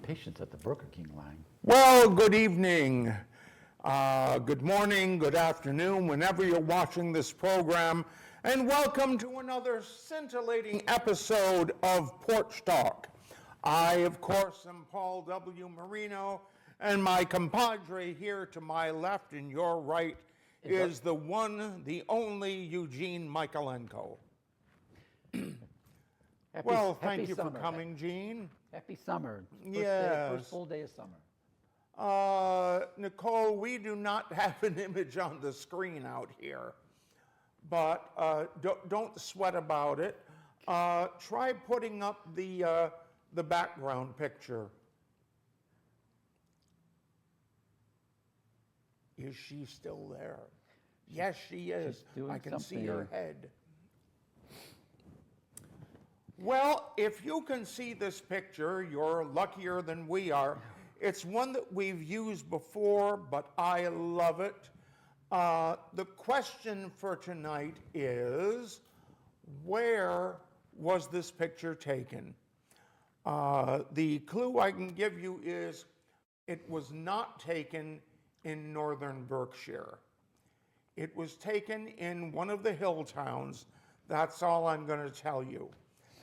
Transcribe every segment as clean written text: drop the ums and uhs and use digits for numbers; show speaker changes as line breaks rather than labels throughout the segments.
patience at the Burger King line.
Well, good evening, good morning, good afternoon, whenever you're watching this program, and welcome to another scintillating episode of Porch Talk. I, of course, am Paul W. Marino, and my compadre here to my left and your right is the one, the only Eugene Michaelenko. Thank you for coming, Gene.
Happy summer.
Yes.
First full day of summer.
Nicole, we do not have an image on the screen out here, but don't sweat about it. Try putting up the background picture. Is she still there? Yes, she is. I can see her head. Well, if you can see this picture, you're luckier than we are. It's one that we've used before, but I love it. The question for tonight is, where was this picture taken? The clue I can give you is it was not taken in northern Berkshire. It was taken in one of the hill towns. That's all I'm going to tell you.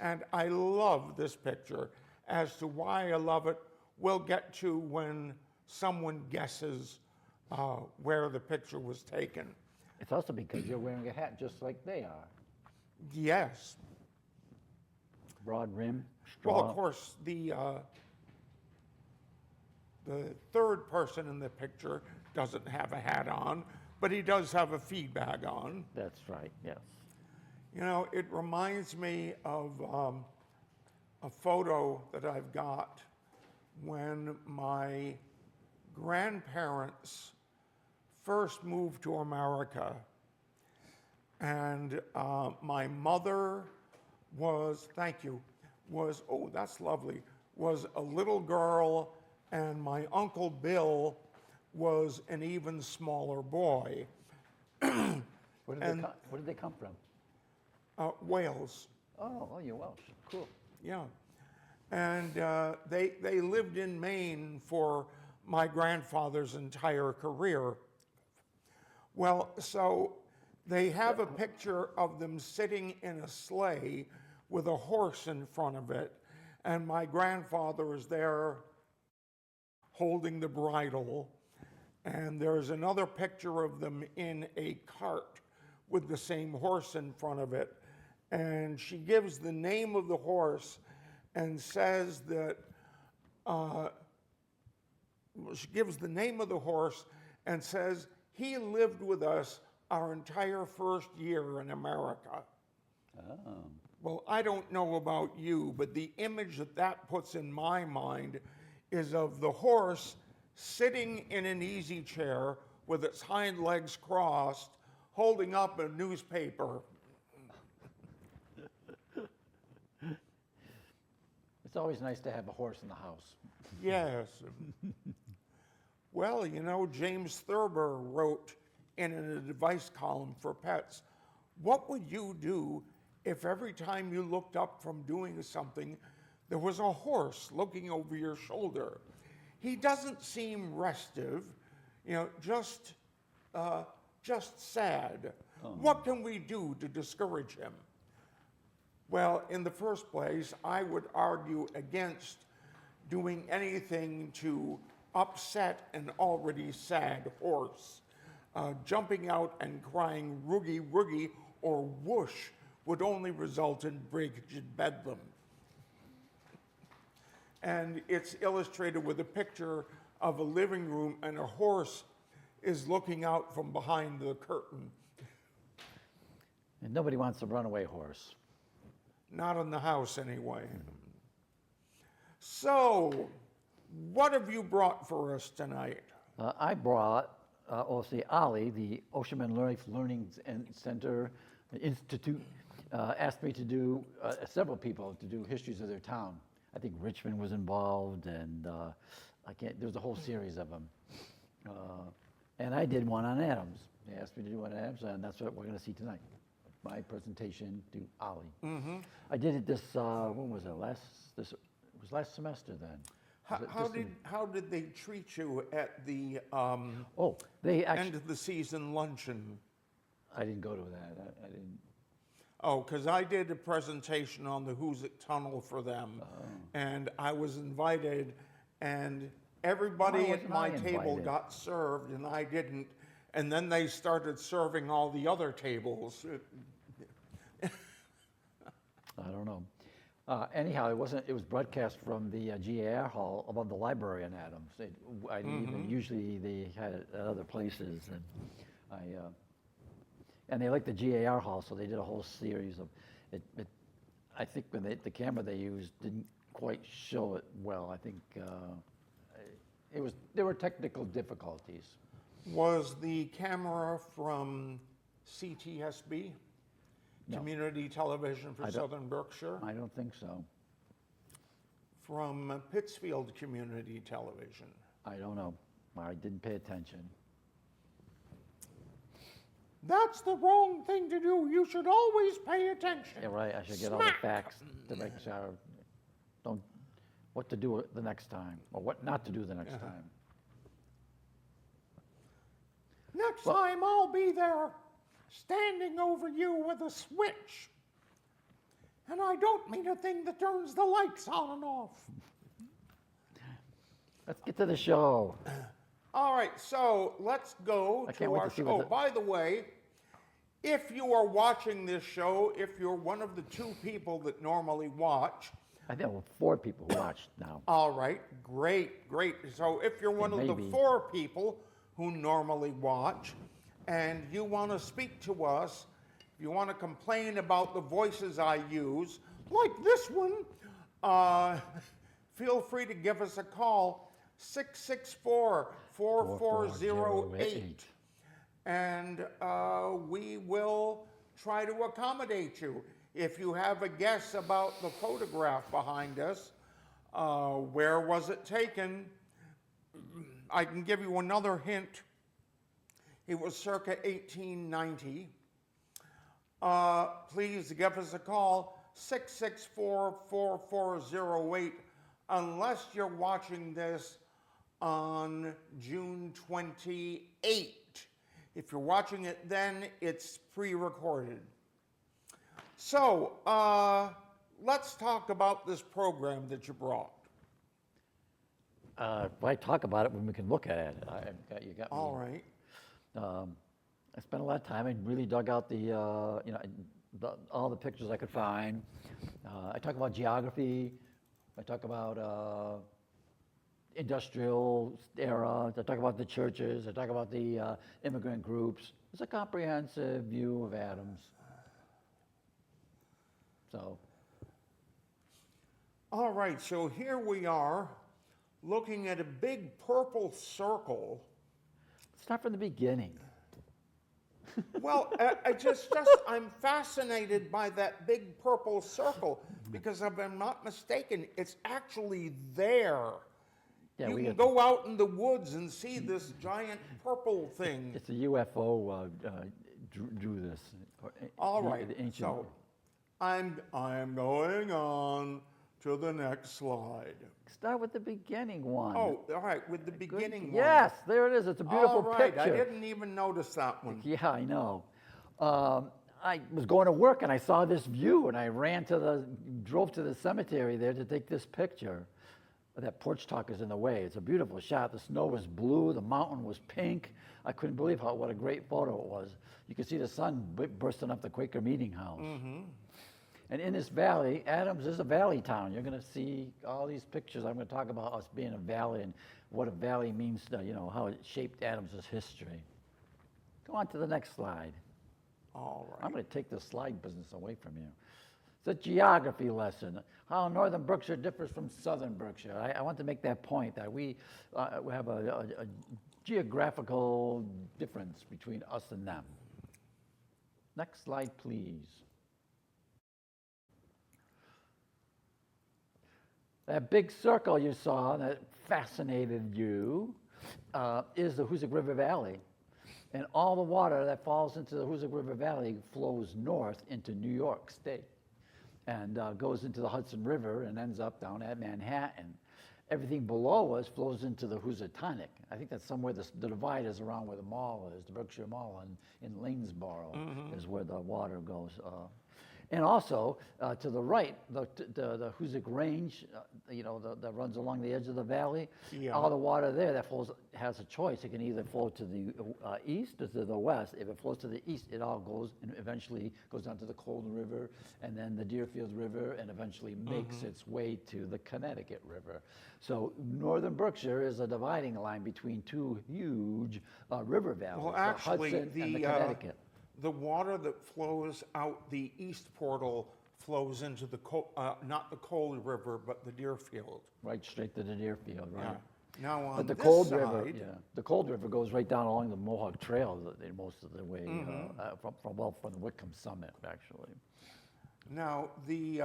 And I love this picture. As to why I love it, we'll get to when someone guesses where the picture was taken.
It's also because you're wearing a hat just like they are.
Yes.
Broad rim, straw.
Well, of course, the third person in the picture doesn't have a hat on, but he does have a feed bag on.
That's right, yes.
You know, it reminds me of a photo that I've got when my grandparents first moved to America. And my mother was, oh, that's lovely, was a little girl, and my Uncle Bill was an even smaller boy.
Where did they come from?
Wales.
Oh, you're Welsh. Cool.
Yeah. And they lived in Maine for my grandfather's entire career. Well, so they have a picture of them sitting in a sleigh with a horse in front of it, and my grandfather is there holding the bridle, and there's another picture of them in a cart with the same horse in front of it. And she gives the name of the horse and says that, he lived with us our entire first year in America.
Oh.
Well, I don't know about you, but the image that puts in my mind is of the horse sitting in an easy chair with its hind legs crossed, holding up a newspaper.
It's always nice to have a horse in the house.
Yes. Well, you know, James Thurber wrote in an advice column for pets, what would you do if every time you looked up from doing something, there was a horse looking over your shoulder? He doesn't seem restive, you know, just sad. Oh. What can we do to discourage him? Well, in the first place, I would argue against doing anything to upset an already sad horse. Jumping out and crying "roogie, roogie" or "whoosh" would only result in frigid bedlam. And it's illustrated with a picture of a living room, and a horse is looking out from behind the curtain.
And nobody wants a runaway horse.
Not in the house, anyway. So, what have you brought for us tonight?
I brought, Ollie, the Oceanman Life Learning Center Institute, asked me to do, several people to do histories of their town. I think Richmond was involved, and there's a whole series of them. And I did one on Adams. They asked me to do one on Adams, and that's what we're going to see tonight. My presentation to Ollie. Mm-hmm. I did it this, when was it? It was last semester then.
How did they treat you at the
Oh, they actually,
end of the season luncheon?
I didn't go to that. I didn't.
Oh, because I did a presentation on the Hoosic Tunnel for them, and I was invited, and everybody
Why
at
wasn't
my
I
table
invited?
got served, and I didn't. And then they started serving all the other tables.
I don't know. Anyhow, it wasn't. It was broadcast from the GAR hall above the library in Adams. Usually they had it at other places, and and they liked the GAR hall, so they did a whole series of it. I think when the camera they used didn't quite show it well. I think there were technical difficulties.
Was the camera from CTSB,
No.
Community Television for
I don't-
Southern Berkshire?
I don't think so.
From Pittsfield Community Television?
I don't know. I didn't pay attention.
That's the wrong thing to do. You should always pay attention.
Yeah, right. I should get all the
Smack!
facts to make sure. Don't what to do the next time, or what not to do the next time.
Next
Well-
time I'll be there standing over you with a switch. And I don't mean a thing that turns the lights on and off.
Let's get to the show.
All right, so let's go
I can't
to
wait
our
to see
show.
what
Oh, by the way, if you are watching this show, if you're one of the two people that normally watch,
I think there were 4 people who watched now.
all right, great, great. So if you're one of the
maybe-
4 people who normally watch and you want to speak to us, if you want to complain about the voices I use, like this one, feel free to give us a call, 664-4408. And we will try to accommodate you. If you have a guess about the photograph behind us, where was it taken? I can give you another hint. It was circa 1890. Please give us a call, 664-4408, unless you're watching this on June 28. If you're watching it then, it's pre-recorded. So, let's talk about this program that you brought.
Why talk about it when we can look at it? You got me.
All right.
I spent a lot of time and really dug out all the pictures I could find. I talk about geography. I talk about industrial era. I talk about the churches. I talk about the immigrant groups. It's a comprehensive view of Adams. So,
All right, so here we are looking at a big purple circle.
start from the beginning.
Well, I'm fascinated by that big purple circle because if I'm not mistaken, it's actually there.
Yeah,
You
we
can
got-
go out in the woods and see this giant purple thing.
It's a UFO drew this.
All right,
The ancient.
so I'm going on to the next slide.
Start with the beginning one.
Oh, all right, with the beginning one.
Yes, there it is. It's a beautiful
All right,
picture.
I didn't even notice that one.
Yeah, I know. I was going to work and I saw this view and I drove to the cemetery there to take this picture. That Porch Talk is in the way. It's a beautiful shot. The snow was blue, the mountain was pink. I couldn't believe what a great photo it was. You could see the sun bursting up the Quaker Meeting House.
Mm-hmm.
And in this valley, Adams is a valley town. You're going to see all these pictures. I'm going to talk about us being a valley and what a valley means, how it shaped Adams's history. Go on to the next slide.
All right.
I'm going to take the slide business away from you. It's a geography lesson, how northern Berkshire differs from southern Berkshire. I want to make that point, that we have a geographical difference between us and them. Next slide, please. That big circle you saw that fascinated you is the Hoosic River Valley. And all the water that falls into the Hoosic River Valley flows north into New York State and goes into the Hudson River and ends up down at Manhattan. everything below us flows into the Housatonic. I think that's somewhere the divide is around where the mall is, the Berkshire Mall in Lanesboro is where the water goes. And also, to the right, the Hoosic Range, that runs along the edge of the valley,
Yeah.
all the water there that flows has a choice. It can either flow to the east or to the west. If it flows to the east, it all goes and eventually goes down to the Cold River and then the Deerfield River and eventually makes its way to the Connecticut River. So northern Berkshire is a dividing line between two huge river valleys,
Well,
the
actually,
Hudson and the Connecticut.
the water that flows out the east portal flows into the, not the Cold River, but the Deerfield.
Right straight to the Deerfield, right?
Yeah. Now on
But the
this
Cold
side,
River, the Cold River goes right down along the Mohawk Trail most of the way, from the Wickham Summit, actually,
now
or the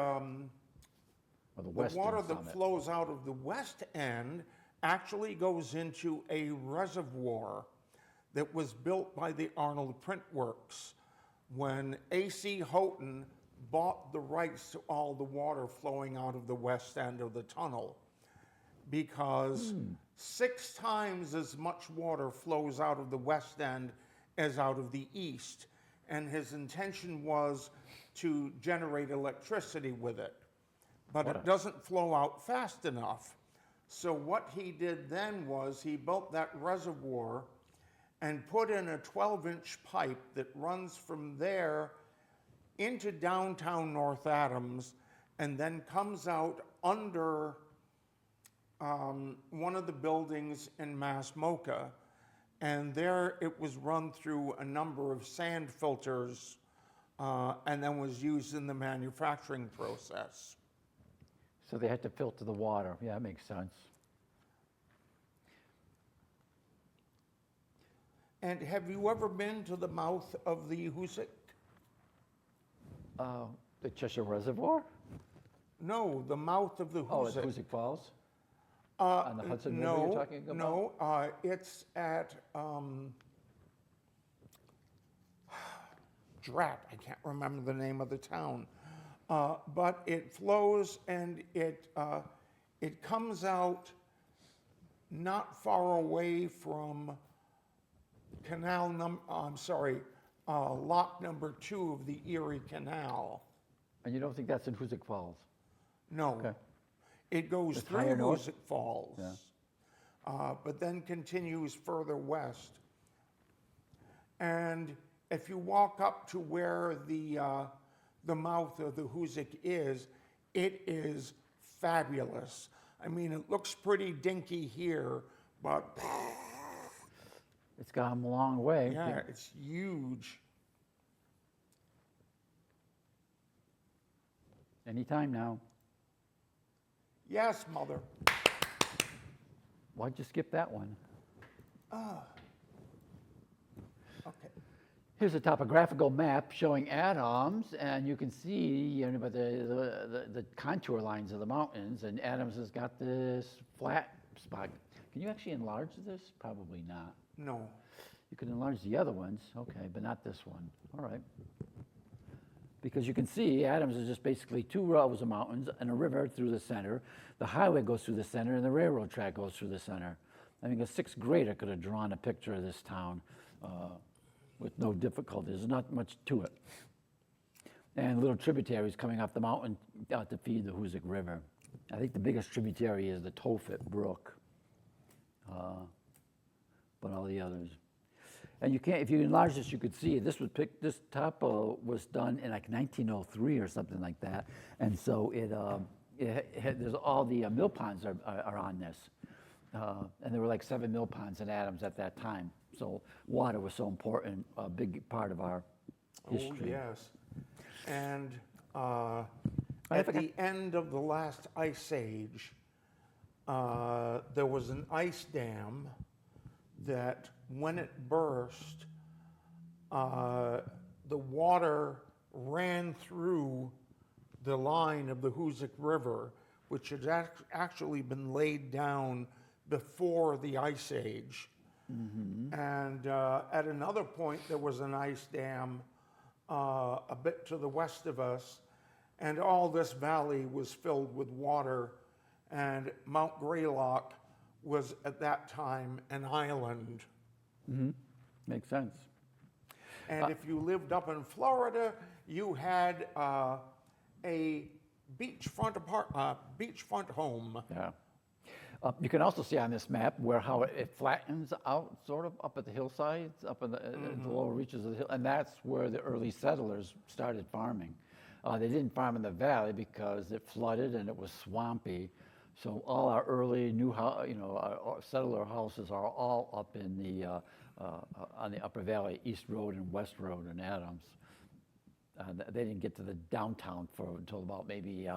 the
Western
water that
Summit.
flows out of the west end actually goes into a reservoir that was built by the Arnold Print Works when A.C. Houghton bought the rights to all the water flowing out of the west end of the tunnel, because 6 times as much water flows out of the west end as out of the east, and his intention was to generate electricity with it, but it doesn't flow out fast enough. So what he did then was he built that reservoir and put in a 12-inch pipe that runs from there into downtown North Adams and then comes out under one of the buildings in Masmoka. And there it was run through a number of sand filters and then was used in the manufacturing process.
So they had to filter the water. Yeah, that makes sense.
And have you ever been to the mouth of the Hoosic?
The Cheshire Reservoir?
No, the mouth of the
Oh, at
Hoosic.
Hoosic Falls? On the Hudson River you're talking about?
No, it's at, Drat, I can't remember the name of the town. But it flows and it comes out not far away from lock number 2 of the Erie Canal.
And you don't think that's in Hoosic Falls?
No.
Okay.
It goes
It's
through
higher north?
Hoosic Falls, but then continues further west. And if you walk up to where the mouth of the Hoosic is, it is fabulous. I mean, it looks pretty dinky here, but
It's gone a long way.
yeah, it's huge.
Anytime now.
Yes, Mother.
Why'd you skip that one?
Okay.
Here's a topographical map showing Adams, and you can see the contour lines of the mountains, and Adams has got this flat spot. Can you actually enlarge this? Probably not.
No.
You can enlarge the other ones, okay, but not this one. All right. Because you can see Adams is just basically 2 rows of mountains and a river through the center. The highway goes through the center and the railroad track goes through the center. I think a 6th grader could have drawn a picture of this town with no difficulty. There's not much to it. And little tributaries coming up the mountain out to feed the Hoosic River. I think the biggest tributary is the Tophet Brook, but all the others. And you can't, if you enlarge this, you could see this topo was done in like 1903 or something like that. And so there's all the mill ponds are on this. And there were like 7 mill ponds in Adams at that time. So water was so important, a big part of our history.
Oh, yes. And at the end of the last ice age, there was an ice dam that when it burst, the water ran through the line of the Hoosic River, which had actually been laid down before the Ice Age. Mm-hmm. And at another point, there was an ice dam a bit to the west of us, and all this valley was filled with water and Mount Greylock was at that time an island.
Makes sense.
And if you lived up in Florida, you had a beachfront home.
Yeah. You can also see on this map where how it flattens out sort of up at the hillsides, up in the lower reaches of the hill, and that's where the early settlers started farming. They didn't farm in the valley because it flooded and it was swampy. So all our early our settler houses are all up in the on the Upper Valley, East Road and West Road in Adams. They didn't get to the downtown until about maybe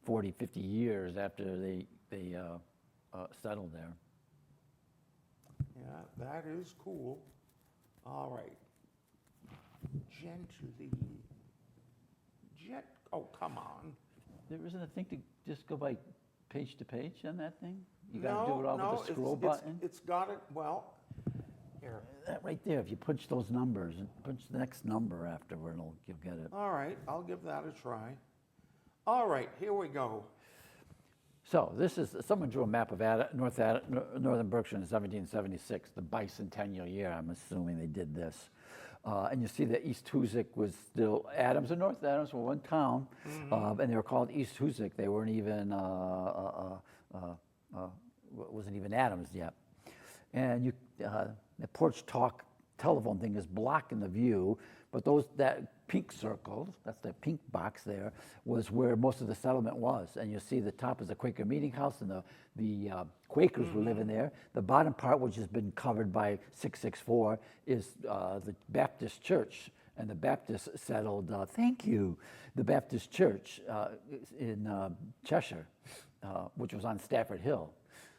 40, 50 years after they settled there.
Yeah, that is cool. All right. Oh, come on.
There isn't a thing to just go by page to page on that thing? You gotta do it all with the scroll button?
It's got it, well, here.
That right there, if you punch those numbers and punch the next number afterward, you'll get it.
All right, I'll give that a try. All right, here we go.
So this is, someone drew a map of northern Berkshire in 1776, the bicentennial year. I'm assuming they did this. And you see that East Hoosick was still, Adams and North Adams were one town, and they were called East Hoosick. They weren't even, wasn't even Adams yet. And the Porch Talk telephone thing is blocking the view, but that pink circle, that's the pink box there, was where most of the settlement was. And you see the top is the Quaker Meeting House, and the Quakers were living there. The bottom part, which has been covered by 664, is the Baptist Church. And the Baptists settled, the Baptist Church in Cheshire, which was on Stafford Hill.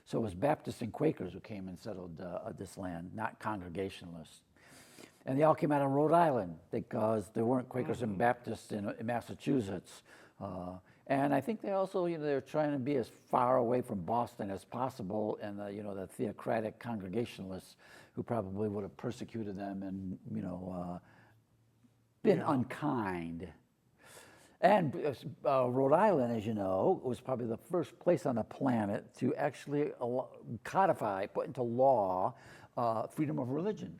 So it was Baptists and Quakers who came and settled this land, not Congregationalists. And they all came out of Rhode Island because there weren't Quakers and Baptists in Massachusetts. And I think they also, they're trying to be as far away from Boston as possible, and the theocratic Congregationalists who probably would have persecuted them and, been unkind. And Rhode Island, as you know, was probably the first place on the planet to actually put into law freedom of religion.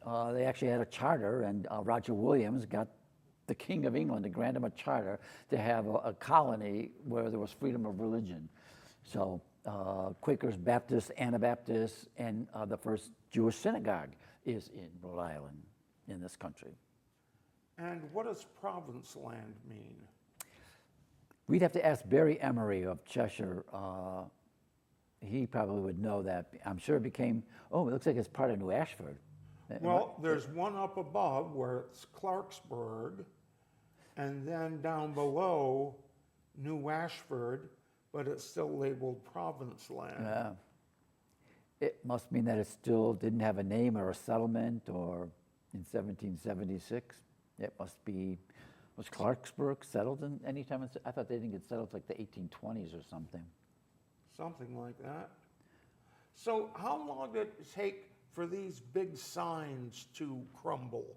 They actually had a charter, and Roger Williams got the King of England to grant him a charter to have a colony where there was freedom of religion. So Quakers, Baptists, Anabaptists, and the first Jewish synagogue is in Rhode Island, in this country.
And what does province land mean?
We'd have to ask Barry Emery of Cheshire. He probably would know that. I'm sure it became, it looks like it's part of New Ashford.
Well, there's one up above where it's Clarksburg, and then down below, New Ashford, but it's still labeled province land.
Yeah. It must mean that it still didn't have a name or a settlement, or in 1776. It must be, was Clarksburg settled in any time? I thought they didn't get settled like the 1820s or something.
Something like that. So how long did it take for these big signs to crumble?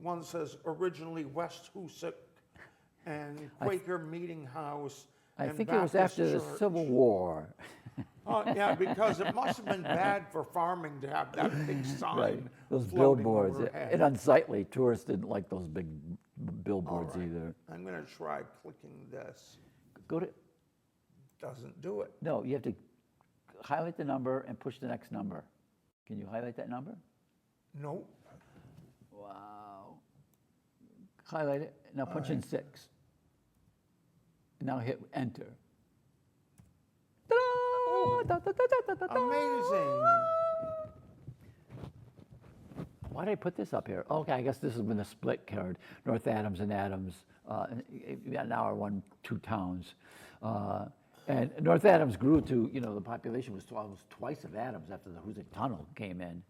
One says originally West Hoosick and Quaker Meeting House.
I
and
think
Baptist
it was after
Church.
the Civil War.
Yeah, because it must have been bad for farming to have that big sign.
Right. Those
floating
billboards.
overhead.
And unsightly. Tourists didn't like those big billboards
All right.
either.
I'm going to try clicking this.
Go to,
Doesn't do it.
no, you have to highlight the number and push the next number. Can you highlight that number?
Nope.
Wow. Highlight it. Now punch in 6. Now hit enter.
Amazing.
Why did I put this up here? Okay, I guess this is when the split occurred. North Adams and Adams now are two towns. And North Adams grew to, the population was almost twice of Adams after the Hoosick Tunnel came in.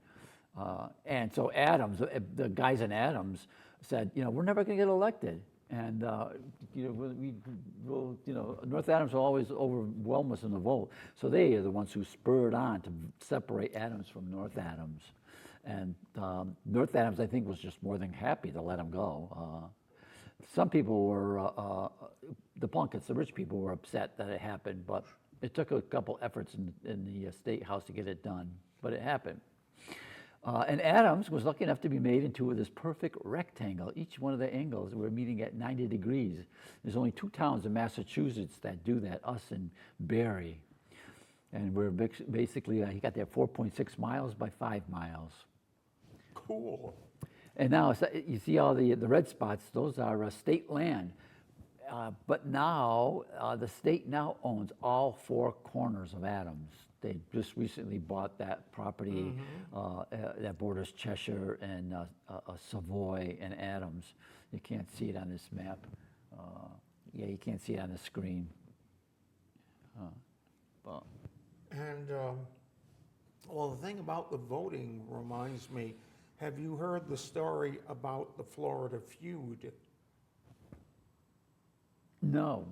And so Adams, the guys in Adams said, we're never going to get elected. And, North Adams will always overwhelm us in the vote. So they are the ones who spurred on to separate Adams from North Adams. And North Adams, I think, was just more than happy to let him go. some people were, the Plunketts, the rich people were upset that it happened, but it took a couple efforts in the State House to get it done, but it happened. And Adams was lucky enough to be made into this perfect rectangle. Each one of the angles were meeting at 90 degrees. There's only 2 towns in Massachusetts that do that, us and Barre. And we're basically, he got there 4.6 miles by 5 miles.
Cool.
And now you see all the red spots, those are state land. But now, the state now owns all 4 corners of Adams. They just recently bought that property that borders Cheshire and Savoy and Adams. You can't see it on this map. Yeah, you can't see it on the screen. But
And, well, the thing about the voting reminds me, have you heard the story about the Florida feud?
no,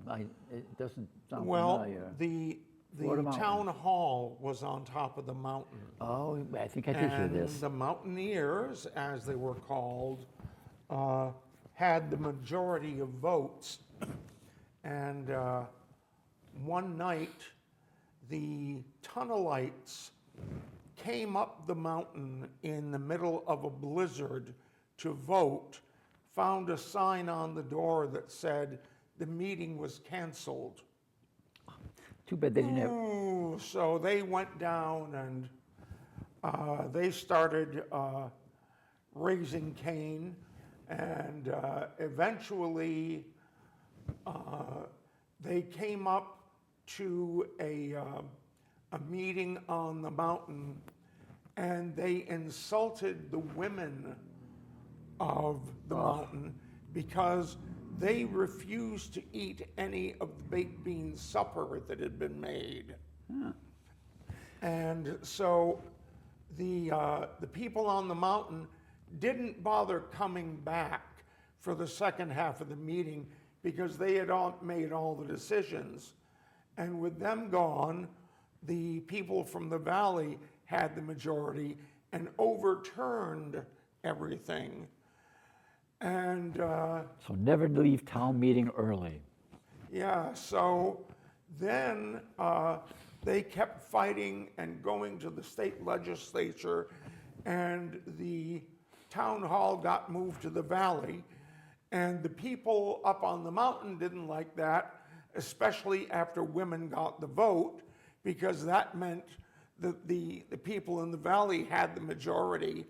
it doesn't sound
Well,
familiar.
the
Florida mountains.
town hall was on top of the mountain.
Oh, I think I did hear
And
this.
the Mountaineers, as they were called, had the majority of votes. And one night, the tunnelites came up the mountain in the middle of a blizzard to vote, found a sign on the door that said the meeting was canceled.
Too bad they didn't have.
Ooh, so they went down and they started raising Cain, and eventually they came up to a meeting on the mountain, and they insulted the women of the mountain because they refused to eat any of the baked bean supper that had been made. And so the people on the mountain didn't bother coming back for the second half of the meeting because they had all made all the decisions. And with them gone, the people from the valley had the majority and overturned everything. And
So never leave town meeting early.
yeah, so then they kept fighting and going to the state legislature, and the town hall got moved to the valley. And the people up on the mountain didn't like that, especially after women got the vote, because that meant that the people in the valley had the majority.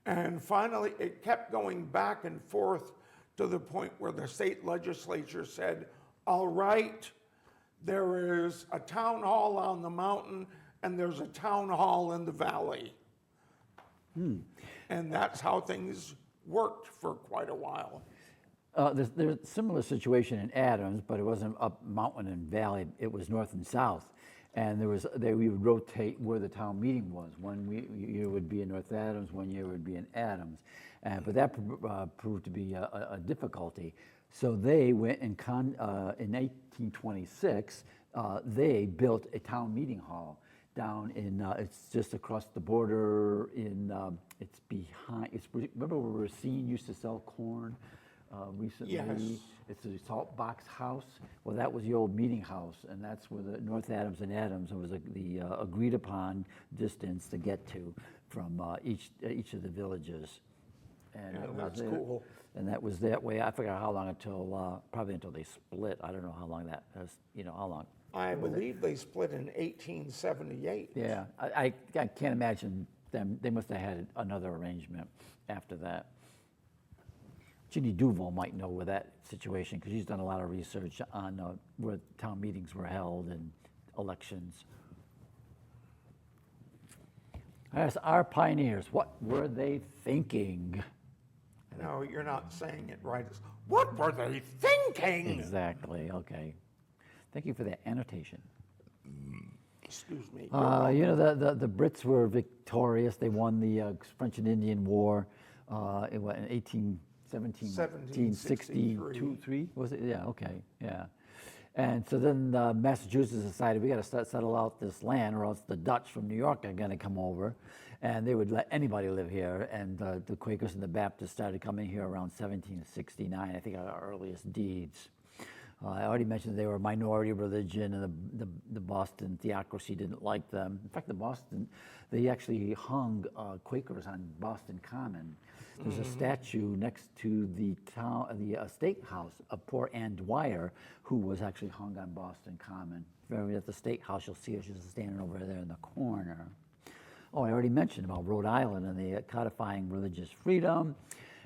And finally, it kept going back and forth to the point where the state legislature said, all right, there is a town hall on the mountain and there's a town hall in the valley. And that's how things worked for quite a while.
There's a similar situation in Adams, but it wasn't up mountain and valley. It was north and south. And we would rotate where the town meeting was. One year would be in North Adams, one year would be in Adams. But that proved to be a difficulty. So they went in 1826, they built a town meeting hall down in, it's just across the border it's behind, remember where Racine used to sell corn recently?
Yes.
It's a salt box house. Well, that was the old meeting house, and that's where the North Adams and Adams, it was the agreed upon distance to get to from each of the villages. And
Yeah,
it was
that's
there.
cool.
And that was that way, I forgot how long probably until they split. I don't know how long that was, how long.
I believe they split in 1878.
Yeah, I can't imagine them, they must have had another arrangement after that. Ginny Duval might know where that situation, because she's done a lot of research on where town meetings were held and elections. As our pioneers, what were they thinking?
No, you're not saying it right. It's, what were they thinking?
Exactly, okay. Thank you for that annotation.
Excuse me.
The Brits were victorious. They won the French and Indian War in 1862, 3, was it? Yeah, okay, yeah. And so then Massachusetts decided we got to settle out this land, or else the Dutch from New York are going to come over, and they would let anybody live here. And the Quakers and the Baptists started coming here around 1769. I think our earliest deeds. I already mentioned they were a minority religion, and the Boston theocracy didn't like them. In fact, they actually hung Quakers on Boston Common. There's a statue next to the state house of poor Anne Dwyer, who was actually hung on Boston Common. At the state house, you'll see her. She's standing over there in the corner. Oh, I already mentioned about Rhode Island and the codifying religious freedom.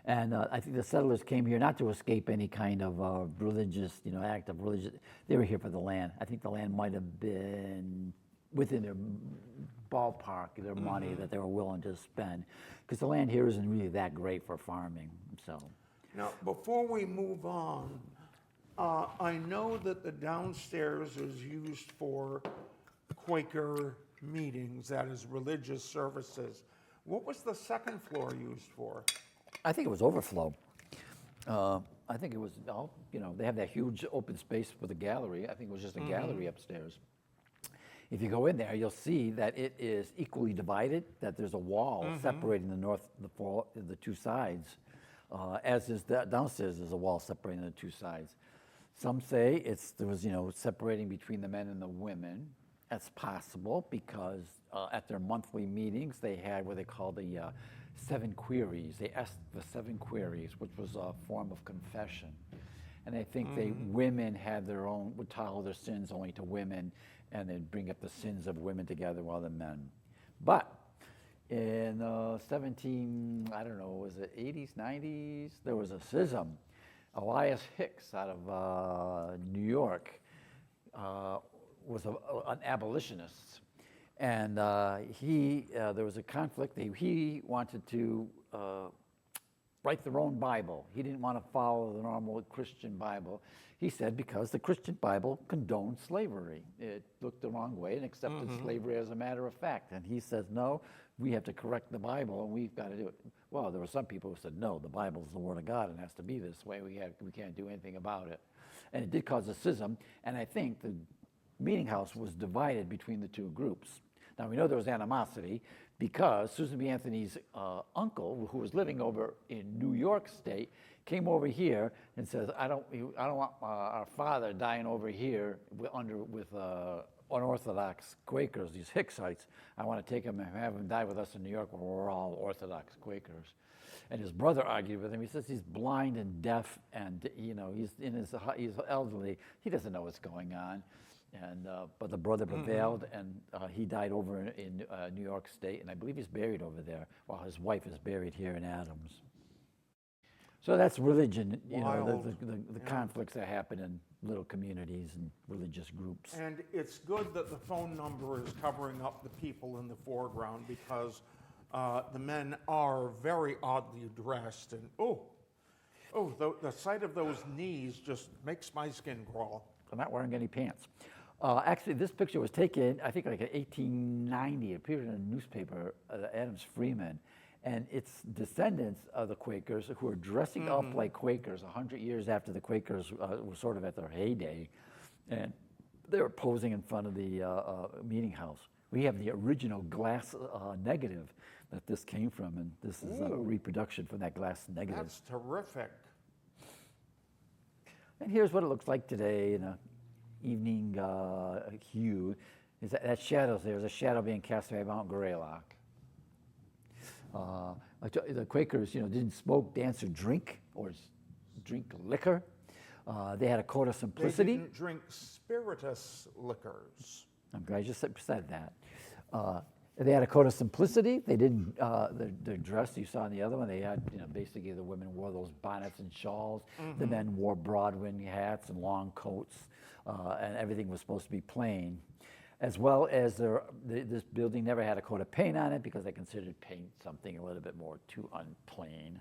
And I think the settlers came here not to escape any kind of religious, act of religious. They were here for the land. I think the land might have been within their ballpark, their money that they were willing to spend, because the land here isn't really that great for farming. So,
Now, before we move on, I know that the downstairs is used for Quaker meetings, that is religious services. What was the second floor used for?
I think it was overflow. I think it was, they have that huge open space with a gallery. I think it was just a gallery upstairs. If you go in there, you'll see that it is equally divided, that there's a wall separating the two sides, as is downstairs, there's a wall separating the two sides. Some say there was separating between the men and the women. That's possible because at their monthly meetings, they had what they call the 7 queries. They asked the 7 queries, which was a form of confession. And I think women had would tell their sins only to women, and they'd bring up the sins of women together while the men. But in 80s, 90s, there was a schism. Elias Hicks out of New York was an abolitionist. And there was a conflict. He wanted to write their own Bible. He didn't want to follow the normal Christian Bible. He said because the Christian Bible condoned slavery. It looked the wrong way and accepted slavery as a matter of fact. And he says, no, we have to correct the Bible and we've got to do it. Well, there were some people who said, no, the Bible is the Word of God and has to be this way. We can't do anything about it. And it did cause a schism. And I think the meeting house was divided between the two groups. Now, we know there was animosity because Susan B. Anthony's uncle, who was living over in New York State, came over here and says, I don't want our father dying over here with unorthodox Quakers, these Hicksites. I want to take him and have him die with us in New York where we're all Orthodox Quakers. And his brother argued with him. He says he's blind and deaf and, he's elderly. He doesn't know what's going on. And but the brother prevailed, and he died over in New York State, and I believe he's buried over there, while his wife is buried here in Adams. So that's religion, the conflicts that happen in little communities and religious groups.
And it's good that the phone number is covering up the people in the foreground because the men are very oddly dressed, and the sight of those knees just makes my skin crawl.
I'm not wearing any pants. Actually, this picture was taken, I think, like in 1890. It appeared in a newspaper, Adams Freeman, and it's descendants of the Quakers who are dressing up like Quakers 100 years after the Quakers were sort of at their heyday, and they were posing in front of the meeting house. We have the original glass negative that this came from, and this is a reproduction from that glass negative.
That's terrific.
And here's what it looks like today in a evening hue. Is that shadow's there? There's a shadow being cast by Mount Greylock. The Quakers, didn't smoke, dance, or drink liquor. They had a code of simplicity.
They didn't drink spirituous liquors.
I'm glad you said that. They had a code of simplicity. They didn't, their dress you saw in the other one, they had, basically the women wore those bonnets and shawls. The men wore broad-brimmed hats and long coats, and everything was supposed to be plain. As well as this building never had a coat of paint on it because they considered paint something a little bit more too unplain.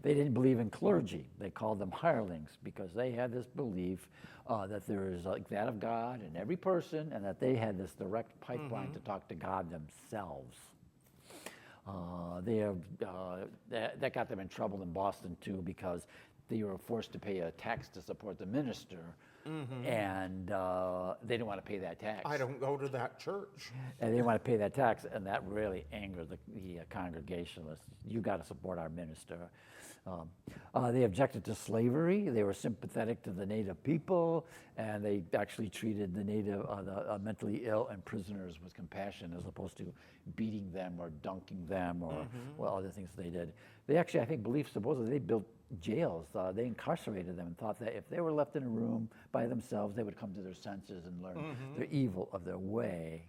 They didn't believe in clergy. They called them hirelings because they had this belief that there is like that of God in every person and that they had this direct pipeline to talk to God themselves. That got them in trouble in Boston too because they were forced to pay a tax to support the minister. and they didn't want to pay that tax.
I don't go to that church.
And they didn't want to pay that tax, and that really angered the Congregationalists. You got to support our minister. They objected to slavery. They were sympathetic to the native people, and they actually treated the mentally ill and prisoners with compassion, as opposed to beating them or dunking them or well, other things they did. They actually, I think, supposedly they built jails. They incarcerated them and thought that if they were left in a room by themselves, they would come to their senses and learn the evil of their way.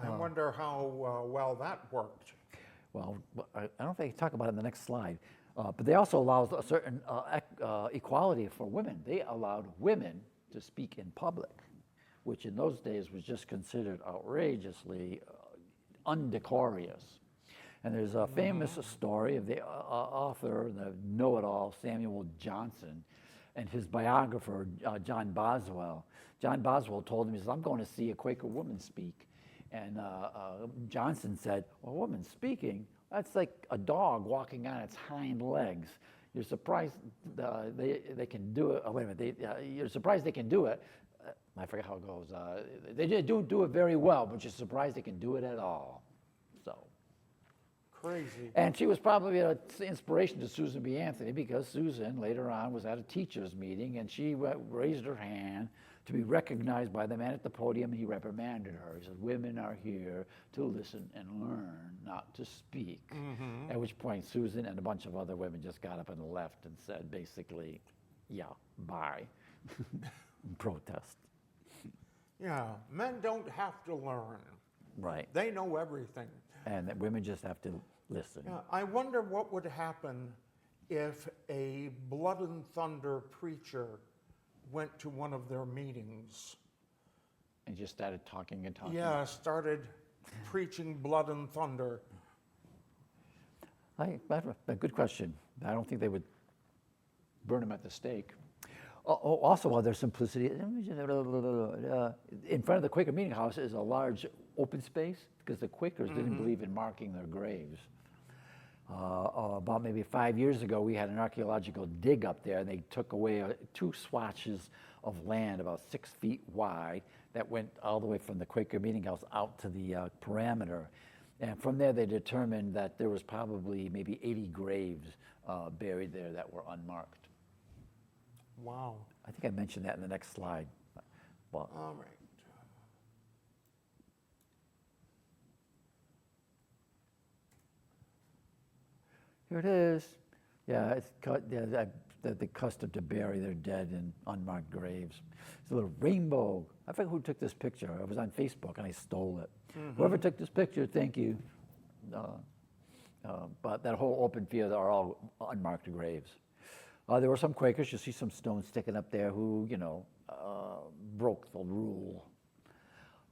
I wonder how well that worked.
Well, I don't think they talk about it in the next slide. But they also allowed a certain equality for women. They allowed women to speak in public, which in those days was just considered outrageously undecorous. And there's a famous story of the author, the know-it-all, Samuel Johnson, and his biographer, John Boswell. John Boswell told him, he says, I'm going to see a Quaker woman speak. And Johnson said, well, a woman speaking? That's like a dog walking on its hind legs. You're surprised they can do it. Oh, wait a minute. You're surprised they can do it. I forget how it goes. They don't do it very well, but you're surprised they can do it at all. So
Crazy.
And she was probably an inspiration to Susan B. Anthony, because Susan later on was at a teachers' meeting and she raised her hand to be recognized by the man at the podium, and he reprimanded her. He said, women are here to listen and learn, not to speak. At which point Susan and a bunch of other women just got up and left and said basically, yeah, bye, protest.
Yeah, men don't have to learn.
Right.
They know everything.
And that women just have to listen.
Yeah, I wonder what would happen if a blood and thunder preacher went to one of their meetings.
And just started talking and talking.
Yeah, started preaching blood and thunder.
That's a good question. I don't think they would burn him at the stake. Also, their simplicity. In front of the Quaker Meeting House is a large open space, because the Quakers didn't believe in marking their graves. About maybe 5 years ago, we had an archaeological dig up there, and they took away 2 swatches of land about 6 feet wide that went all the way from the Quaker Meeting House out to the perimeter. And from there, they determined that there was probably maybe 80 graves buried there that were unmarked.
Wow.
I think I mentioned that in the next slide. Well,
All right.
here it is. Yeah, it's the custom to bury their dead in unmarked graves. It's a little rainbow. I forget who took this picture. It was on Facebook, and I stole it. Whoever took this picture, thank you. But that whole open field are all unmarked graves. There were some Quakers, you see some stones sticking up there, who, broke the rule.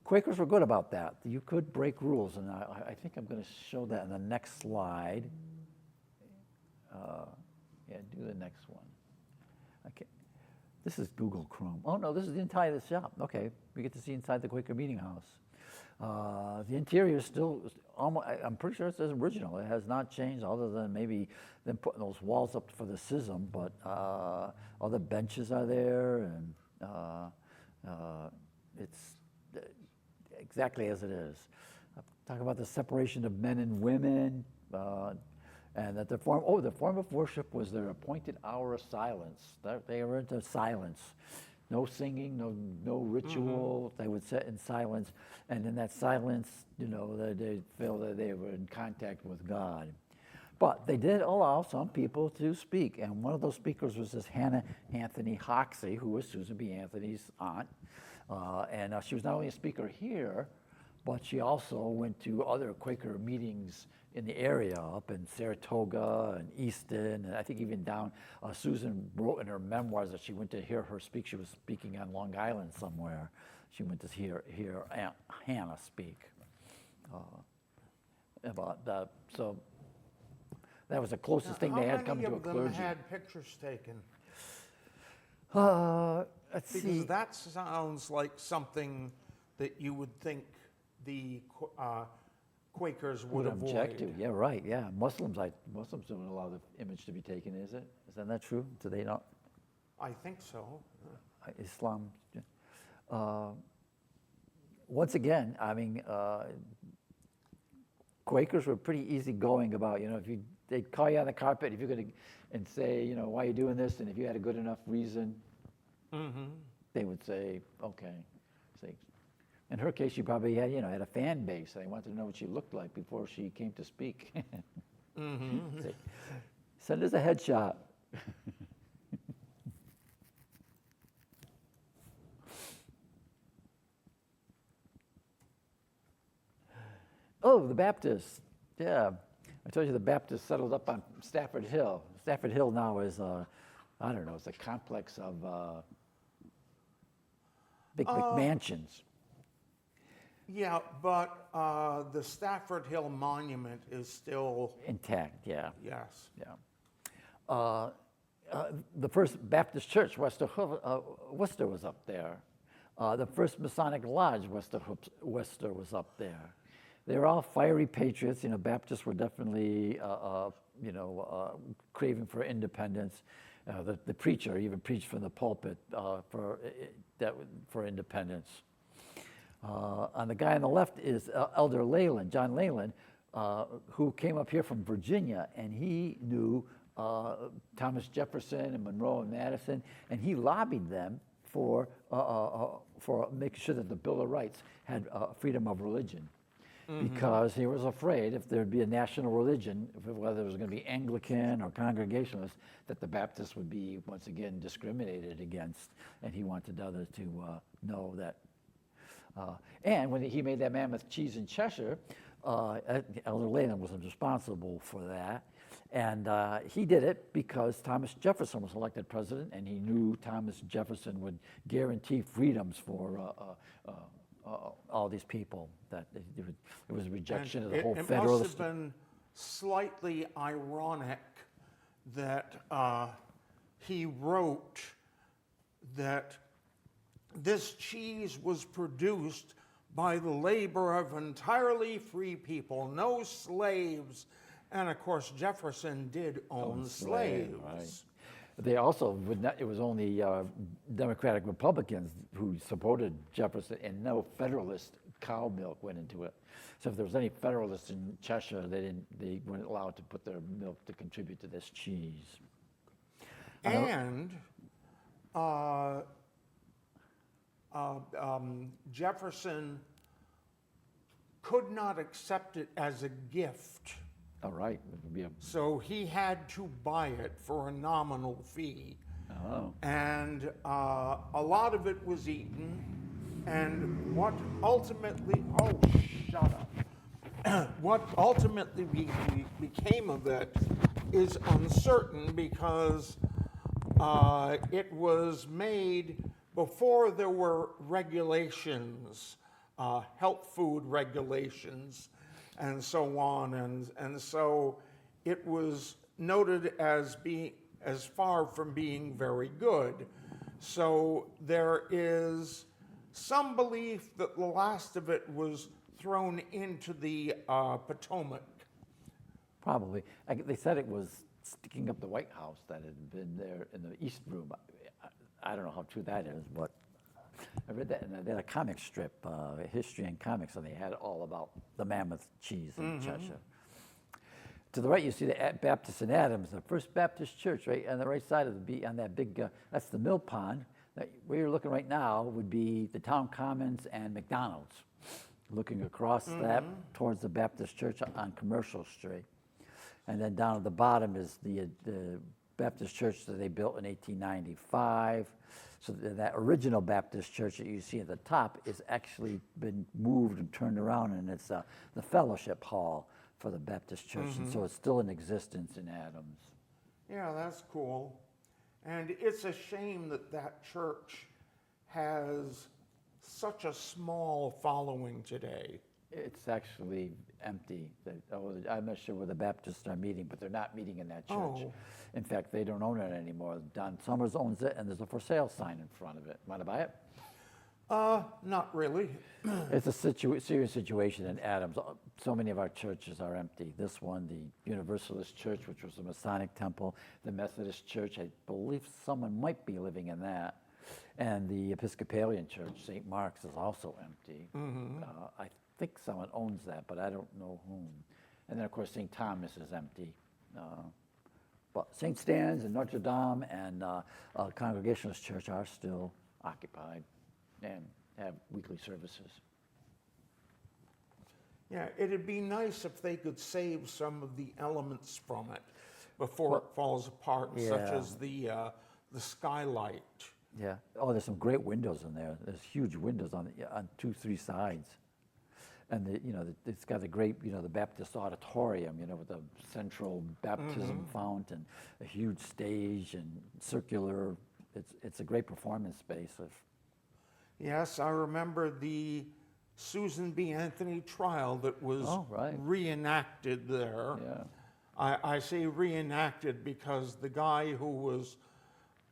Quakers were good about that. You could break rules, and I think I'm going to show that in the next slide. Yeah, do the next one. Okay. This is Google Chrome. Oh, no, this is the inside of the shop. Okay, we get to see inside the Quaker Meeting House. The interior is still almost, I'm pretty sure it's original. It has not changed, other than maybe them putting those walls up for the schism, but all the benches are there, and it's exactly as it is. Talk about the separation of men and women, and that the form of worship was their appointed hour of silence. They were into silence. No singing, no ritual. They would sit in silence, and in that silence, they feel that they were in contact with God. But they did allow some people to speak, and one of those speakers was this Hannah Anthony Hoxie, who was Susan B. Anthony's aunt. And she was not only a speaker here, but she also went to other Quaker meetings in the area, up in Saratoga and Easton, and I think even down. Susan wrote in her memoirs that she went to hear her speak. She was speaking on Long Island somewhere. She went to hear Aunt Hannah speak about that. So that was the closest thing they had come to a clergy.
How many of them had pictures taken?
Let's see.
Because that sounds like something that you would think the Quakers would avoid.
Object to. Yeah, right. Yeah, Muslims don't allow the image to be taken. Is that not true? Do they not?
I think so.
Islam. Uh, Once again, I mean, Quakers were pretty easygoing about, if they'd call you on the carpet if you're going to, and say, why are you doing this? And if you had a good enough reason, they would say, okay. Say, in her case, she probably had, had a fan base. They wanted to know what she looked like before she came to speak. Say, send us a headshot. Oh, the Baptists. Yeah. I told you the Baptists settled up on Stafford Hill. Stafford Hill now is, I don't know, it's a complex of big mansions.
Yeah, but the Stafford Hill Monument is still
Intact, yeah.
yes.
Yeah. The first Baptist church, Worcester was up there. The first Masonic Lodge, Worcester was up there. They were all fiery patriots. Baptists were definitely, craving for independence. The preacher even preached from the pulpit for independence. On the guy on the left is Elder Leyland, John Leyland, who came up here from Virginia, and he knew Thomas Jefferson and Monroe and Madison, and he lobbied them for making sure that the Bill of Rights had freedom of religion. Because he was afraid if there'd be a national religion, whether it was going to be Anglican or Congregationalist, that the Baptists would be once again discriminated against, and he wanted others to know that. And when he made that mammoth cheese in Cheshire, Elder Leyland was responsible for that, and he did it because Thomas Jefferson was elected president, and he knew Thomas Jefferson would guarantee freedoms for all these people, that it was a rejection of the whole
It
Federalist.
must have been slightly ironic that he wrote that this cheese was produced by the labor of entirely free people, no slaves. And of course, Jefferson did own slaves.
Right. They also would not, it was only Democratic Republicans who supported Jefferson, and no Federalist cow milk went into it. So if there was any Federalists in Cheshire, they weren't allowed to put their milk to contribute to this cheese.
And Jefferson could not accept it as a gift.
All right. It would be a,
So he had to buy it for a nominal fee.
oh.
And a lot of it was eaten. And what ultimately, oh, shut up. What ultimately became of it is uncertain because it was made before there were regulations, health food regulations, and so on, and so it was noted as being as far from being very good. So there is some belief that the last of it was thrown into the Potomac.
Probably. They said it was sticking up the White House that had been there in the East Room. I don't know how true that is, but I read that in a comic strip, History and Comics, and they had it all about the mammoth cheese in Cheshire. To the right, you see the Baptist in Adams, the First Baptist Church, right on the right side of on that big, that's the mill pond. Where you're looking right now would be the Town Commons and McDonald's. Looking across that towards the Baptist Church on Commercial Street. And then down at the bottom is the Baptist church that they built in 1895. So that original Baptist church that you see at the top is actually been moved and turned around, and it's the fellowship hall for the Baptist church. And so it's still in existence in Adams.
Yeah, that's cool. And it's a shame that that church has such a small following today.
It's actually empty. I'm not sure where the Baptists are meeting, but they're not meeting in that church.
Oh.
In fact, they don't own it anymore. Don Summers owns it, and there's a for sale sign in front of it. Want to buy it?
Not really.
It's a serious situation in Adams. So many of our churches are empty. This one, the Universalist Church, which was a Masonic temple, the Methodist Church, I believe someone might be living in that. And the Episcopalian Church, St. Mark's, is also empty. I think someone owns that, but I don't know whom. And then, of course, St. Thomas is empty. But St. Stan's and Notre Dame and Congregationalist Church are still occupied and have weekly services.
Yeah, it'd be nice if they could save some of the elements from it before it falls apart, such
Yeah.
as the skylight.
Yeah. Oh, there's some great windows in there. There's huge windows on 2-3 sides, and it's got a great the Baptist auditorium with a central baptism fount and a huge stage and circular. It's a great performance space.
Yes, I remember the Susan B. Anthony trial that was reenacted there.
Yeah.
I say reenacted because the guy who was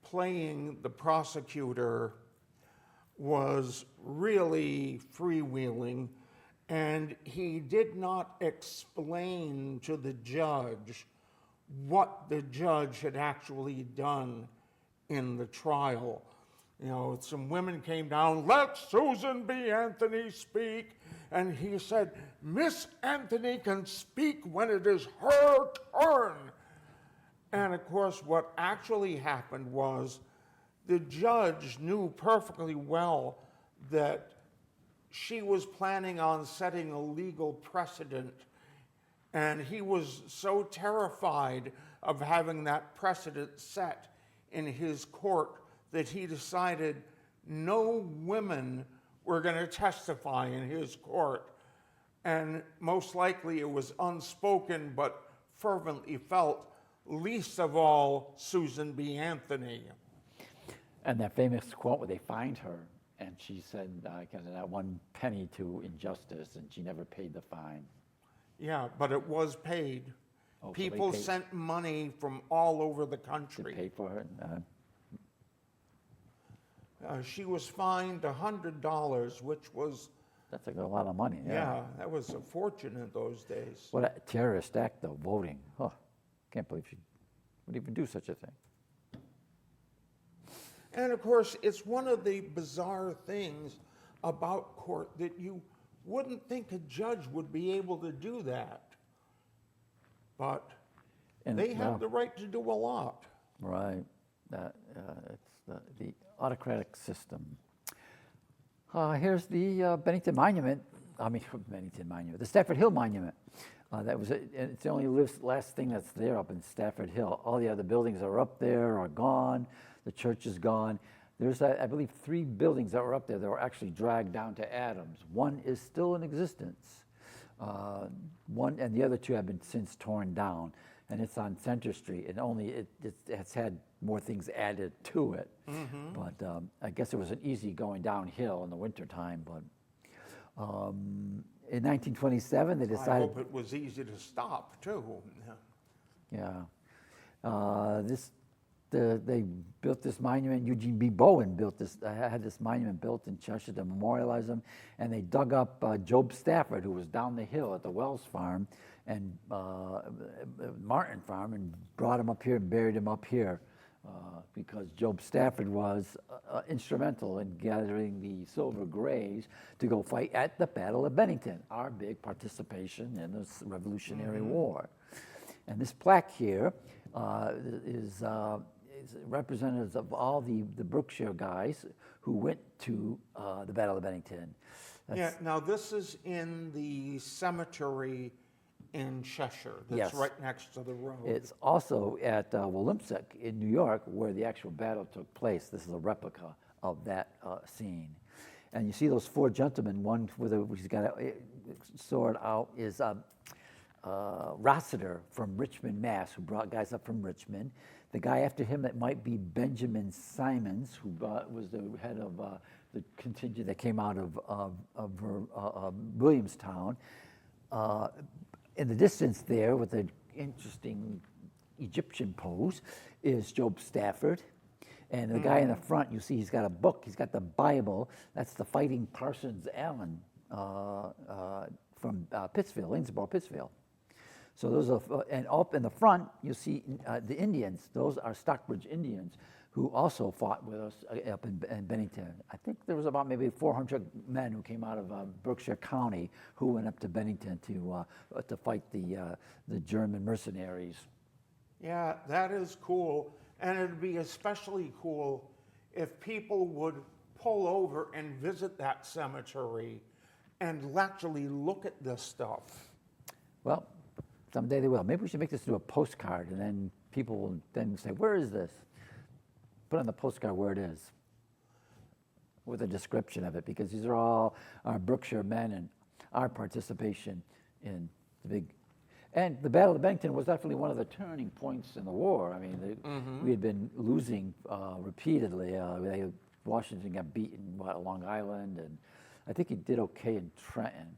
playing the prosecutor was really freewheeling, and he did not explain to the judge what the judge had actually done in the trial. Some women came down, "Let Susan B. Anthony speak." And he said, "Miss Anthony can speak when it is her turn." And of course, what actually happened was the judge knew perfectly well that she was planning on setting a legal precedent. And he was so terrified of having that precedent set in his court that he decided no women were going to testify in his court. And most likely it was unspoken but fervently felt, least of all Susan B. Anthony.
And that famous quote where they fined her, and she said, "I got that 1 penny to injustice," and she never paid the fine.
Yeah, but it was paid.
Oh, so
People
they paid
sent money from all over the
to
country.
pay for it.
She was fined $100, which was,
That's a lot of money.
yeah, that was a fortune in those days.
What a terrorist act, though, voting. Oh, can't believe she would even do such a thing.
And of course, it's one of the bizarre things about court that you wouldn't think a judge would be able to do that. But
And,
they have
well,
the right to do a lot.
Right. It's the autocratic system. Here's the Bennington Monument. Bennington Monument. The Stafford Hill Monument. It's the only last thing that's there up in Stafford Hill. All the other buildings that are up there are gone. The church is gone. There's, I believe, 3 buildings that were up there that were actually dragged down to atoms. One is still in existence. One and the other 2 have been since torn down, and it's on Center Street. And it's had more things added to it. But I guess it was an easy going downhill in the wintertime. But in 1927, they
I
decided.
hope it was easy to stop, too.
Yeah. They built this monument. Eugene B. Bowen had this monument built in Cheshire to memorialize him. And they dug up Job Stafford, who was down the hill at the Wells Farm and Martin Farm, and brought him up here and buried him up here because Job Stafford was instrumental in gathering the Silver Grays to go fight at the Battle of Bennington, our big participation in the Revolutionary War. And this plaque here is representatives of all the Brookshire guys who went to the Battle of Bennington.
Now this is in the cemetery in Cheshire that's
Yes.
right next to the road.
It's also at Williamsick in New York where the actual battle took place. This is a replica of that scene. And you see those 4 gentlemen, one who's got a sword out is Rossiter from Richmond, Mass., who brought guys up from Richmond. The guy after him, that might be Benjamin Simons, who was the head of the contingent that came out of Williamstown. In the distance there, with an interesting Egyptian pose, is Job Stafford. And the guy in the front, you see he's got a book, he's got the Bible. That's the Fighting Parsons Allen from Pittsfield, Lanesboro, Pittsfield. So those are, and up in the front, you see the Indians. Those are Stockbridge Indians who also fought with us up in Bennington. I think there was about maybe 400 men who came out of Berkshire County who went up to Bennington to fight the German mercenaries.
Yeah, that is cool. And it'd be especially cool if people would pull over and visit that cemetery and actually look at this stuff.
Well, someday they will. Maybe we should make this into a postcard, and then people will then say, where is this? Put on the postcard where it is, with a description of it, because these are all our Berkshire men and our participation in the big. And the Battle of Bennington was definitely one of the turning points in the war. I mean, we had been losing repeatedly. Washington got beaten at Long Island, and I think he did okay in Trenton.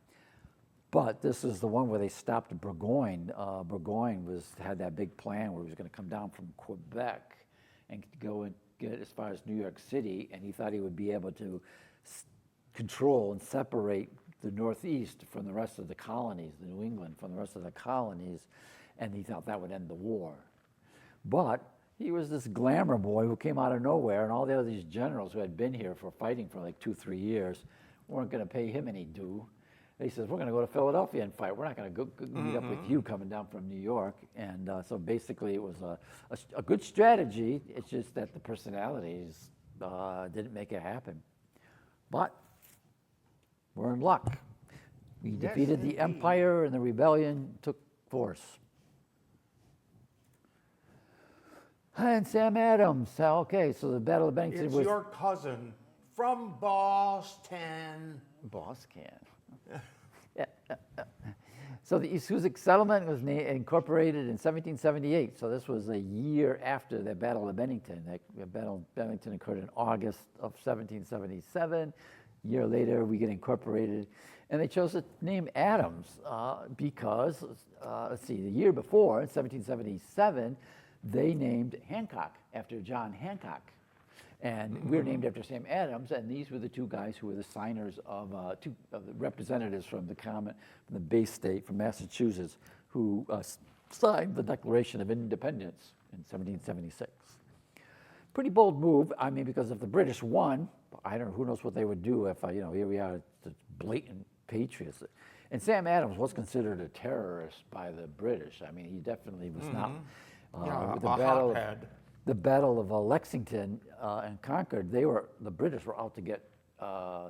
But this is the one where they stopped Burgoyne. Burgoyne had that big plan where he was going to come down from Quebec and go and get as far as New York City, and he thought he would be able to control and separate the Northeast from the rest of the colonies, the New England from the rest of the colonies, and he thought that would end the war. But he was this glamour boy who came out of nowhere, and all the other these generals who had been here for fighting for like 2-3 years weren't going to pay him any due. He says, we're going to go to Philadelphia and fight. We're not going to go meet up with you coming down from New York. And so basically it was a good strategy. It's just that the personalities didn't make it happen. But we're in luck. We defeated the Empire, and the rebellion took force. And Sam Adams. Okay, so the Battle of Bennington was...
It's your cousin from Boston.
Boston. So the East Hoosic settlement was incorporated in 1778. So this was a year after the Battle of Bennington. The Battle of Bennington occurred in August of 1777. A year later, we get incorporated. And they chose the name Adams because, let's see, the year before, in 1777, they named Hancock after John Hancock. And we're named after Sam Adams, and these were the two guys who were the signers of two of the representatives from the Bay State, from Massachusetts, who signed the Declaration of Independence in 1776. Pretty bold move. I mean, because if the British won, I don't know, who knows what they would do if, here we are, the blatant patriots. And Sam Adams was considered a terrorist by the British. I mean, he definitely was not. The Battle of Lexington and Concord, the British were out to get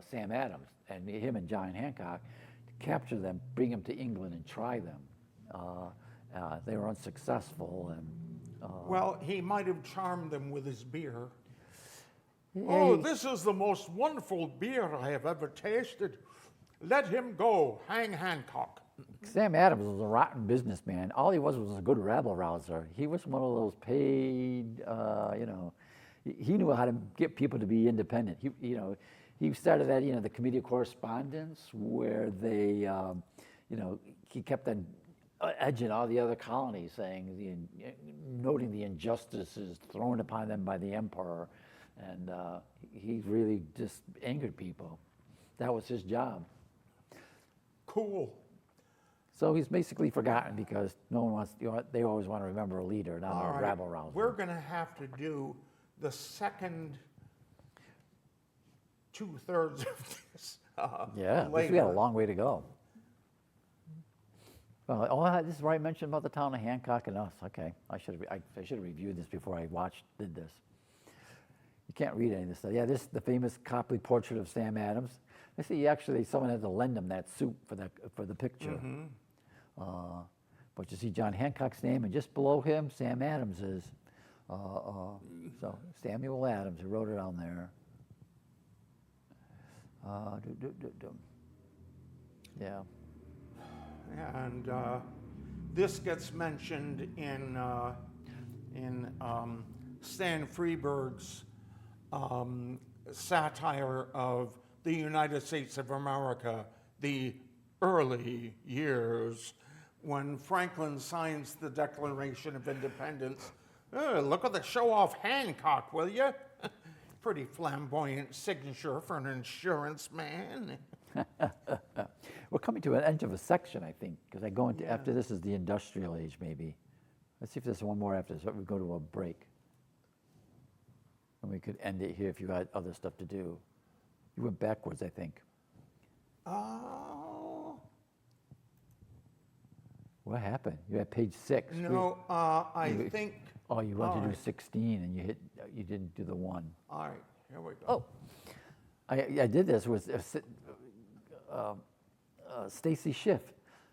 Sam Adams, and him and John Hancock, to capture them, bring them to England and try them. They were unsuccessful.
Well, he might have charmed them with his beer.
Yeah,
this is the most wonderful beer I have ever tasted. Let him go, hang Hancock.
Sam Adams was a rotten businessman. All he was a good rabble-rouser. He was one of those paid, he knew how to get people to be independent. He started that, the Committee of Correspondence, where they, he kept on edging all the other colonies, saying, noting the injustices thrown upon them by the emperor. And he really just angered people. That was his job.
Cool.
So he's basically forgotten because no one wants, they always want to remember a leader, not a rabble-rouser.
We're going to have to do the second 2/3 of this
Yeah,
later.
we got a long way to go. Well, this is where I mentioned about the town of Hancock and us. Okay, I should have reviewed this before I did this. You can't read any of this stuff. Yeah, this is the famous Copley portrait of Sam Adams. I see someone had to lend him that suit for the picture. But you see John Hancock's name, and just below him, Sam Adams is. So Samuel Adams, who wrote it on there. Yeah.
And this gets mentioned in Stan Freberg's satire of the United States of America, the early years, when Franklin signs the Declaration of Independence. Look at the show-off Hancock, will you? Pretty flamboyant signature for an insurance man.
We're coming to an end of a section, I think, because I go into after this is the industrial age, maybe. Let's see if there's one more after this. We go to a break. And we could end it here if you had other stuff to do. You went backwards, I think. What happened? You had page 6.
No, I think.
Oh, you wanted to do
right.
16 and you didn't do the 1.
All right, here we go.
Oh, I did this with Stacy Schiff,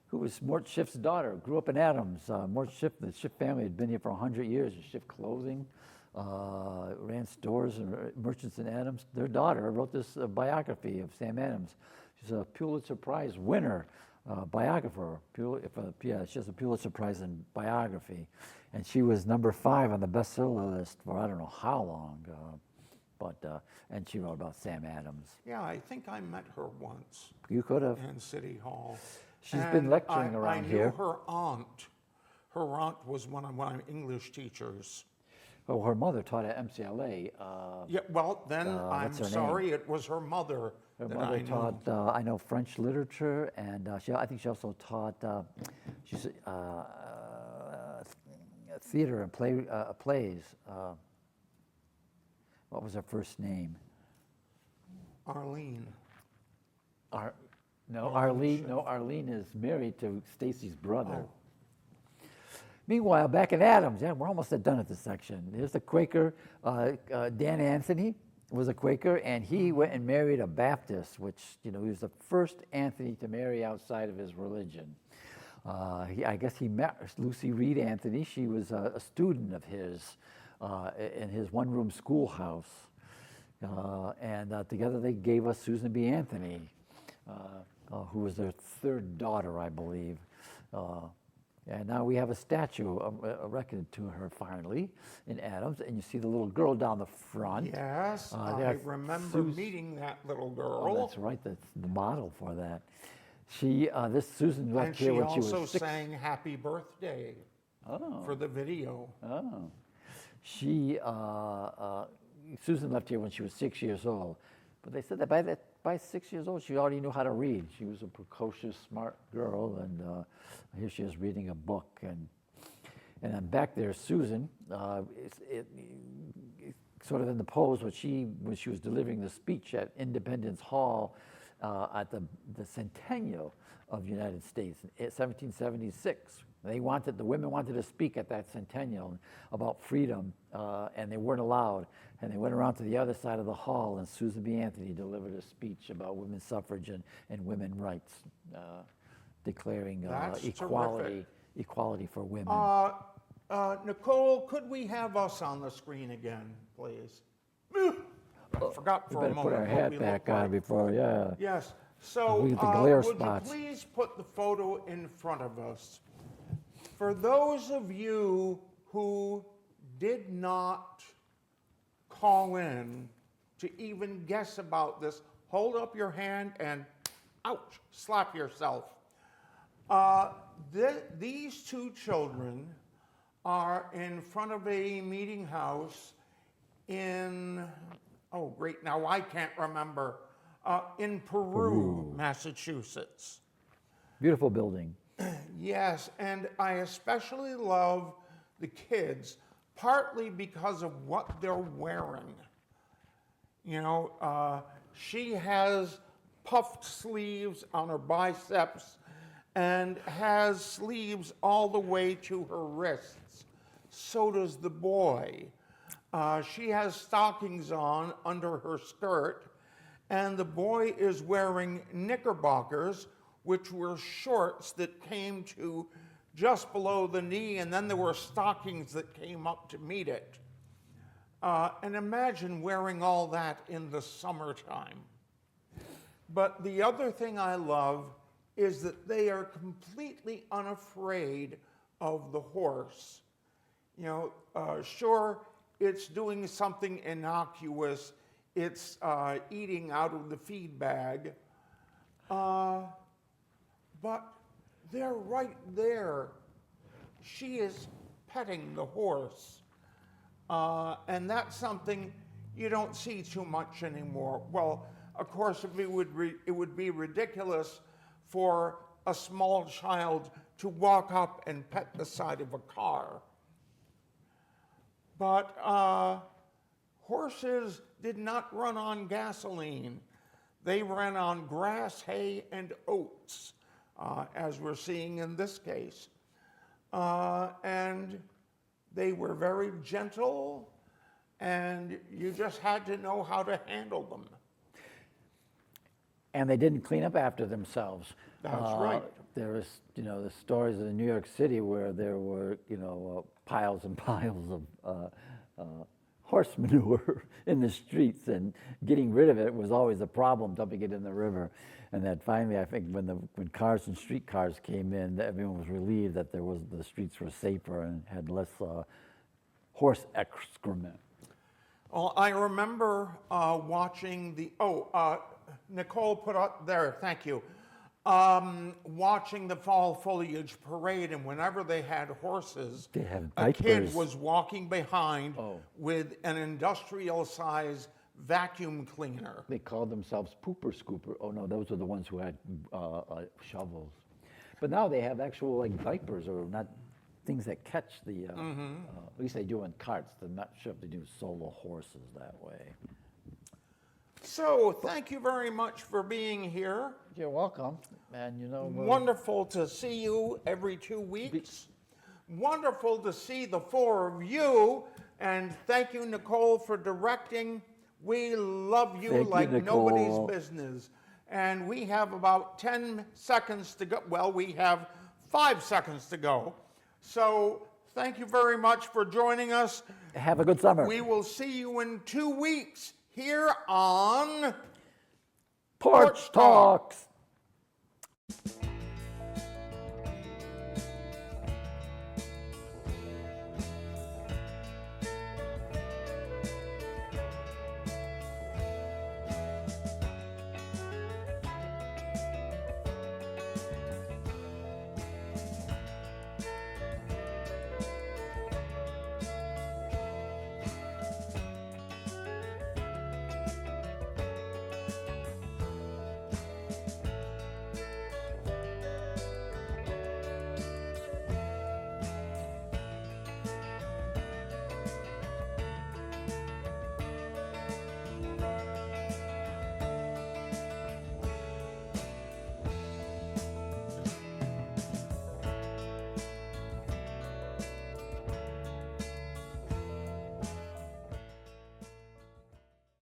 who was Mort Schiff's daughter, grew up in Adams. Mort Schiff, the Schiff family had been here for 100 years. Schiff Clothing, ran stores and merchants in Adams. Their daughter wrote this biography of Sam Adams. She's a Pulitzer Prize winner, biographer. She has a Pulitzer Prize in biography. And she was number 5 on the bestseller list for I don't know how long. And she wrote about Sam Adams.
Yeah, I think I met her once
You could have.
in City Hall.
She's been lecturing
I
around
knew
here.
her aunt. Her aunt was one of my English teachers.
Oh, her mother taught at MCLA.
Yeah, well, then I'm
what's her name?
sorry, it was her mother
Her
that
mother
I knew.
taught, I know, French literature, and I think she also taught she's theater and plays. What was her first name?
Arlene.
Arlene is married to Stacy's brother.
Oh.
Meanwhile, back in Adams, yeah, we're almost done at this section. There's the Quaker, Dan Anthony was a Quaker, and he went and married a Baptist, which, he was the first Anthony to marry outside of his religion. I guess he met Lucy Reed Anthony. She was a student of his in his one-room schoolhouse. And together they gave us Susan B. Anthony, who was their 3rd daughter, I believe. And now we have a statue erected to her finally in Adams, and you see the little girl down the front.
Yes, I remember meeting that little girl.
Oh, that's right, that's the model for that. This Susan left
And
here
she
when she was
also
6.
sang Happy Birthday for the video.
Oh. Susan left here when she was 6 years old, but they said that by 6 years old she already knew how to read. She was a precocious, smart girl, and here she is reading a book. And then back there, Susan, sort of in the pose when she was delivering the speech at Independence Hall at the centennial of the United States in 1776. The women wanted to speak at that centennial about freedom, and they weren't allowed. And they went around to the other side of the hall, and Susan B. Anthony delivered a speech about women's suffrage and women's rights, declaring equality for women.
Nicole, could we have us on the screen again, please? I forgot for a moment.
We better put our
what
hat
we
back
look
on
like.
before, yeah.
Yes. So
We get the glare
would
spots.
you please put the photo in front of us? For those of you who did not call in to even guess about this, hold up your hand and, ouch, slap yourself. These 2 children are in front of a meeting house in, oh great, now I can't remember, in Peru, Massachusetts.
Beautiful building.
Yes, and I especially love the kids, partly because of what they're wearing. She has puffed sleeves on her biceps and has sleeves all the way to her wrists. So does the boy. She has stockings on under her skirt, and the boy is wearing knickerbockers, which were shorts that came to just below the knee, and then there were stockings that came up to meet it. And imagine wearing all that in the summertime. But the other thing I love is that they are completely unafraid of the horse. Sure, it's doing something innocuous. It's eating out of the feed bag. But they're right there. She is petting the horse. And that's something you don't see too much anymore. Well, of course, it would be ridiculous for a small child to walk up and pet the side of a car. But horses did not run on gasoline. They ran on grass, hay, and oats, as we're seeing in this case. And they were very gentle, and you just had to know how to handle them.
And they didn't clean up after themselves.
That's right.
There was, the stories in New York City where there were, piles and piles of horse manure in the streets, and getting rid of it was always a problem, dumping it in the river. And that finally, I think, when cars and streetcars came in, everyone was relieved that the streets were safer and had less horse excrement.
Well, I remember watching Nicole put up there, thank you, watching the fall foliage parade, and whenever they had horses,
They have
a kid
diapers.
was walking behind with an industrial-sized vacuum cleaner.
They called themselves pooper scooper. Oh no, those were the ones who had shovels. But now they have actual diapers, or not things that catch the. At least they do in carts. I'm not sure if they do solo horses that way.
So, thank you very much for being here.
You're welcome, and
Wonderful to see you every 2 weeks. Wonderful to see the four of you, and thank you, Nicole, for directing. We love you
Thank you,
like nobody's
Nicole.
business. And we have about 10 seconds to go. Well, we have 5 seconds to go. So thank you very much for joining us.
Have a good summer.
We will see you in 2 weeks here on
Porch Talks.